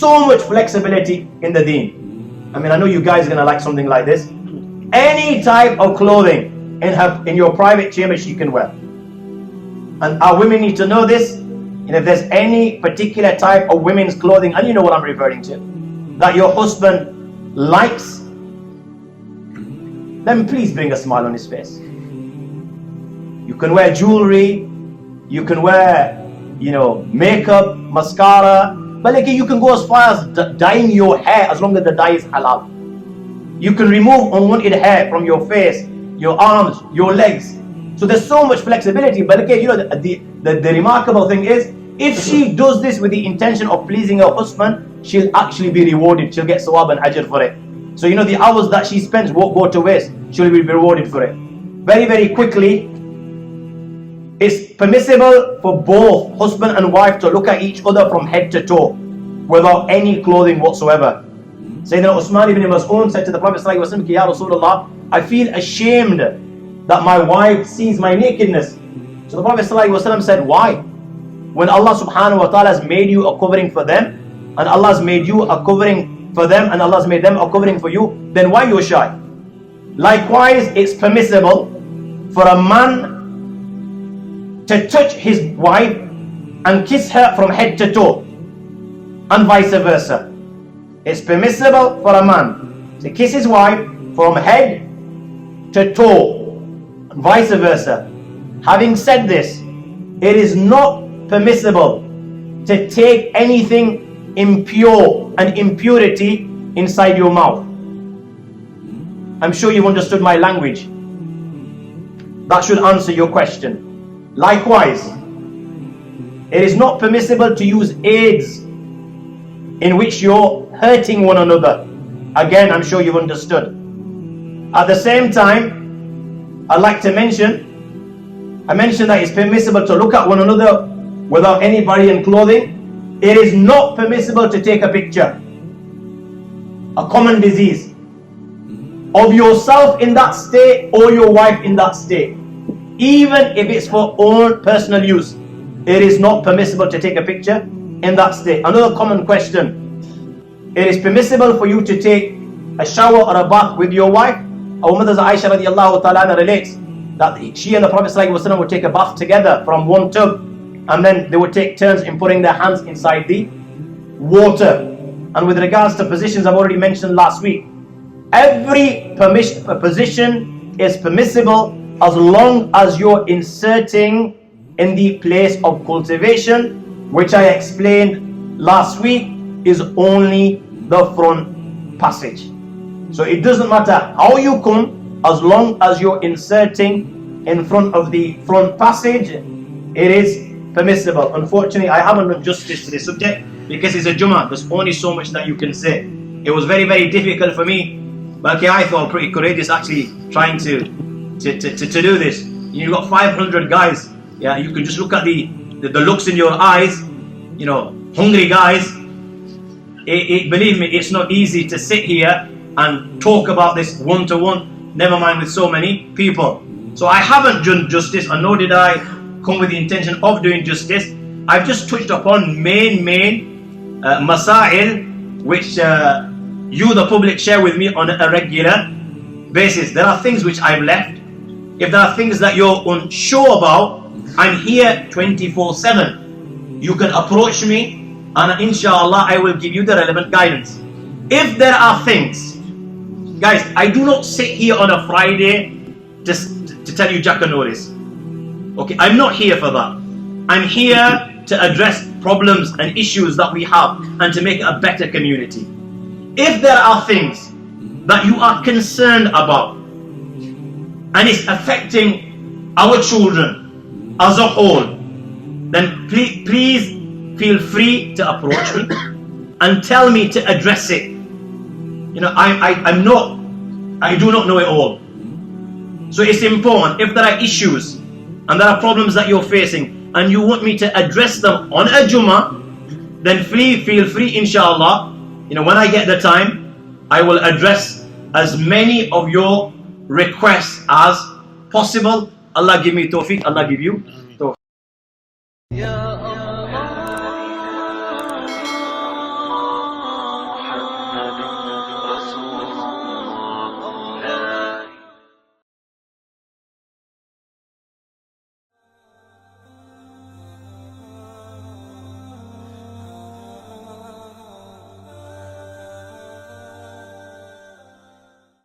so much flexibility in the deen. I mean, I know you guys are going to like something like this. Any type of clothing in your private chamber she can wear. And our women need to know this. And if there's any particular type of women's clothing, and you know what I'm referring to, that your husband likes, then please bring a smile on his face. You can wear jewelry, you can wear, makeup, mascara, but like you can go as far as dyeing your hair as long as the dye is halal. You can remove unwanted hair from your face, your arms, your legs. So there's so much flexibility. But again, the remarkable thing is, if she does this with the intention of pleasing her husband, she'll actually be rewarded. She'll get sawab and ajr for it. So the hours that she spends won't go to waste. She'll be rewarded for it. Very, very quickly, it's permissible for both husband and wife to look at each other from head to toe without any clothing whatsoever. Sayyidina Usman ibn Mas'ud said to the Prophet ﷺ, Ya Rasulullah, I feel ashamed that my wife sees my nakedness. So the Prophet ﷺ said, why? When Allah subhanahu wa ta'ala has made you a covering for them, and Allah has made you a covering for them, and Allah has made them a covering for you, then why you're shy? Likewise, it's permissible for a man to touch his wife and kiss her from head to toe, and vice versa. It's permissible for a man to kiss his wife from head to toe, and vice versa. Having said this, it is not permissible to take anything impure and impurity inside your mouth. I'm sure you've understood my language. That should answer your question. Likewise, it is not permissible to use aids in which you're hurting one another. Again, I'm sure you've understood. At the same time, I'd like to I mentioned that it's permissible to look at one another without anybody in clothing. It is not permissible to take a picture. A common disease of yourself in that state or your wife in that state. Even if it's for own personal use, it is not permissible to take a picture in that state. Another common question. It is permissible for you to take a shower or a bath with your wife. Our mother Aisha radiallahu ta'ala relates that she and the Prophet ﷺ would take a bath together from one tub, and then they would take turns in putting their hands inside the water. And with regards to positions I've already mentioned last week, every position is permissible as long as you're inserting in the place of cultivation, which I explained last week is only the front passage. So it doesn't matter how you come, as long as you're inserting in front of the front passage, it is permissible. Unfortunately, I haven't done justice to this subject because it's a Jummah. There's only so much that you can say. It was very, very difficult for me, but I thought pretty courageous actually trying to do this. You've got 500 guys. Yeah, you can just look at the looks in your eyes. Hungry guys. Believe me, it's not easy to sit here and talk about this one-to-one, never mind with so many people. So I haven't done justice, and nor did I come with the intention of doing justice. I've just touched upon main masail which you the public share with me on a regular basis. There are things which I've left. If there are things that you're unsure about, I'm here 24/7. You can approach me, and inshallah I will give you the relevant guidance. If there are things, guys, I do not sit here on a Friday to tell you Jack and Norris. Okay, I'm not here for that. I'm here to address problems and issues that we have and to make a better community. If there are things that you are concerned about and it's affecting our children as a whole, then please feel free to approach me and tell me to address it. I do not know it all. So it's important, if there are issues and there are problems that you're facing and you want me to address them on a Jummah, then feel free, inshallah. When I get the time, I will address as many of your requests as possible. Allah give me tawfiq, Allah give you tawfiq.